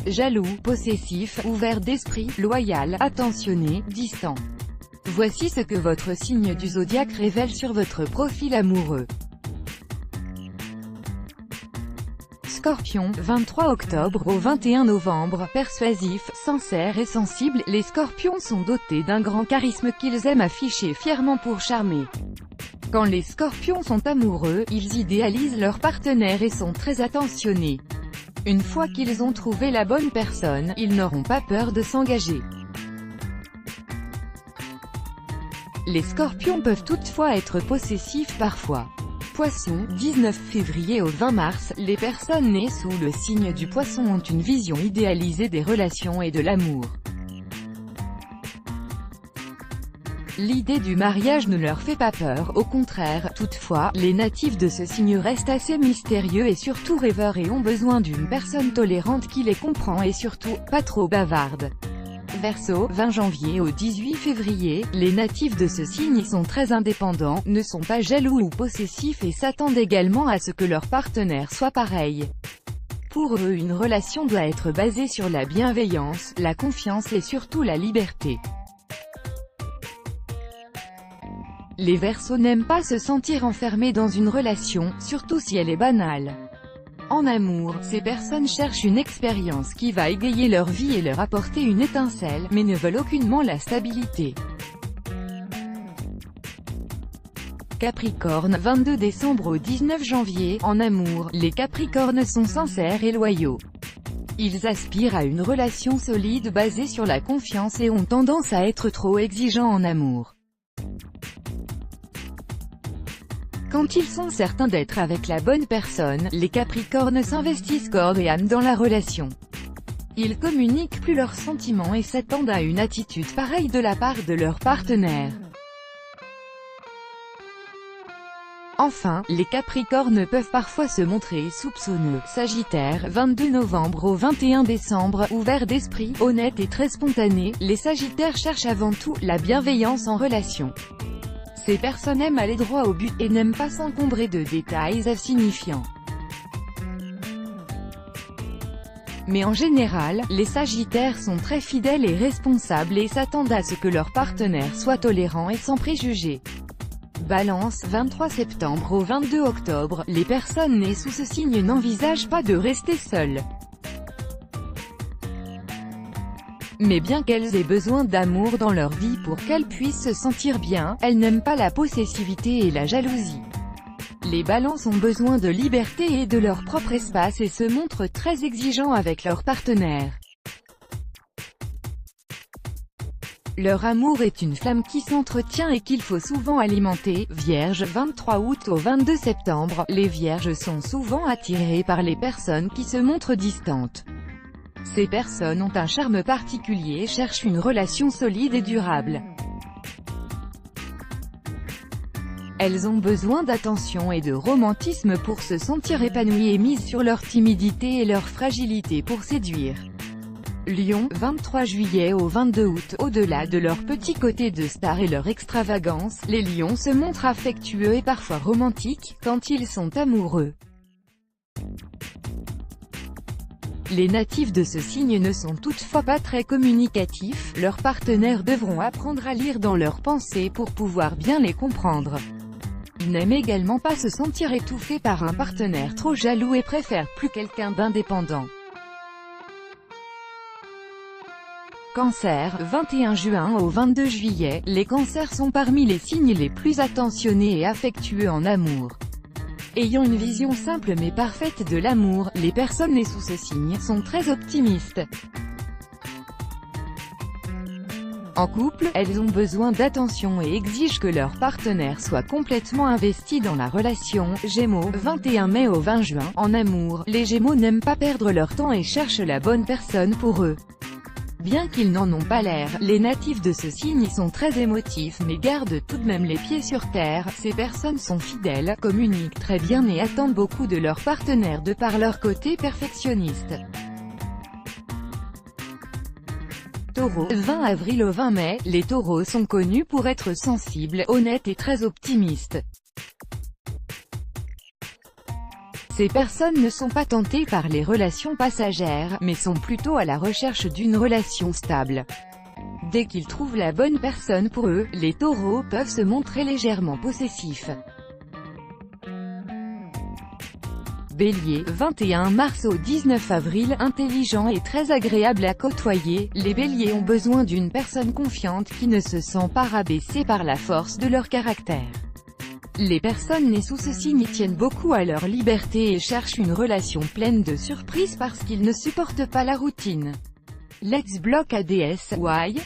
jaloux, possessif, ouvert d'esprit, loyal, attentionné, distant. Voici ce que votre signe du zodiaque révèle sur votre profil amoureux. Scorpion, 23 octobre au 21 novembre, persuasif, sincère et sensible, les scorpions sont dotés d'un grand charisme qu'ils aiment afficher fièrement pour charmer. Quand les scorpions sont amoureux, ils idéalisent leur partenaire et sont très attentionnés. Une fois qu'ils ont trouvé la bonne personne, ils n'auront pas peur de s'engager. Les scorpions peuvent toutefois être possessifs parfois. Poisson, 19 février au 20 mars, les personnes nées sous le signe du Poisson ont une vision idéalisée des relations et de l'amour. L'idée du mariage ne leur fait pas peur, au contraire. Toutefois, les natifs de ce signe restent assez mystérieux et surtout rêveurs et ont besoin d'une personne tolérante qui les comprend et surtout, pas trop bavarde. Verseau, 20 janvier au 18 février, les natifs de ce signe sont très indépendants, ne sont pas jaloux ou possessifs et s'attendent également à ce que leur partenaire soit pareil. Pour eux, une relation doit être basée sur la bienveillance, la confiance et surtout la liberté. Les Verseaux n'aiment pas se sentir enfermés dans une relation, surtout si elle est banale. En amour, ces personnes cherchent une expérience qui va égayer leur vie et leur apporter une étincelle, mais ne veulent aucunement la stabilité. Capricorne, 22 décembre au 19 janvier, en amour, les Capricornes sont sincères et loyaux. Ils aspirent à une relation solide basée sur la confiance et ont tendance à être trop exigeants en amour. Quand ils sont certains d'être avec la bonne personne, les Capricornes s'investissent corps et âme dans la relation. Ils communiquent plus leurs sentiments et s'attendent à une attitude pareille de la part de leur partenaire. Enfin, les Capricornes peuvent parfois se montrer soupçonneux. Sagittaire, 22 novembre au 21 décembre, ouvert d'esprit, honnête et très spontané, les Sagittaires cherchent avant tout la bienveillance en relation. Ces personnes aiment aller droit au but et n'aiment pas s'encombrer de détails insignifiants. Mais en général, les Sagittaires sont très fidèles et responsables et s'attendent à ce que leur partenaire soit tolérant et sans préjugés. Balance, 23 septembre au 22 octobre, les personnes nées sous ce signe n'envisagent pas de rester seules. Mais bien qu'elles aient besoin d'amour dans leur vie pour qu'elles puissent se sentir bien, elles n'aiment pas la possessivité et la jalousie. Les balances ont besoin de liberté et de leur propre espace et se montrent très exigeants avec leur partenaire. Leur amour est une flamme qui s'entretient et qu'il faut souvent alimenter. Vierge, 23 août au 22 septembre, les Vierges sont souvent attirées par les personnes qui se montrent distantes. Ces personnes ont un charme particulier et cherchent une relation solide et durable. Elles ont besoin d'attention et de romantisme pour se sentir épanouies et misent sur leur timidité et leur fragilité pour séduire. Lion, 23 juillet au 22 août, au-delà de leur petit côté de star et leur extravagance, les lions se montrent affectueux et parfois romantiques, quand ils sont amoureux. Les natifs de ce signe ne sont toutefois pas très communicatifs, leurs partenaires devront apprendre à lire dans leurs pensées pour pouvoir bien les comprendre. Ils n'aiment également pas se sentir étouffés par un partenaire trop jaloux et préfèrent plus quelqu'un d'indépendant. Cancer, 21 juin au 22 juillet, les cancers sont parmi les signes les plus attentionnés et affectueux en amour. Ayant une vision simple mais parfaite de l'amour, les personnes nées sous ce signe sont très optimistes. En couple, elles ont besoin d'attention et exigent que leur partenaire soit complètement investi dans la relation. Gémeaux, 21 mai au 20 juin, en amour, les Gémeaux n'aiment pas perdre leur temps et cherchent la bonne personne pour eux. Bien qu'ils n'en ont pas l'air, les natifs de ce signe sont très émotifs mais gardent tout de même les pieds sur terre. Ces personnes sont fidèles, communiquent très bien et attendent beaucoup de leur partenaire de par leur côté perfectionniste. Taureau, 20 avril au 20 mai, les taureaux sont connus pour être sensibles, honnêtes et très optimistes. Ces personnes ne sont pas tentées par les relations passagères, mais sont plutôt à la recherche d'une relation stable. Dès qu'ils trouvent la bonne personne pour eux, les taureaux peuvent se montrer légèrement possessifs. Bélier, 21 mars au 19 avril, intelligent et très agréable à côtoyer, les béliers ont besoin d'une personne confiante qui ne se sent pas rabaissée par la force de leur caractère. Les personnes nées sous ce signe tiennent beaucoup à leur liberté et cherchent une relation pleine de surprises parce qu'ils ne supportent pas la routine. Let's block ADS, why?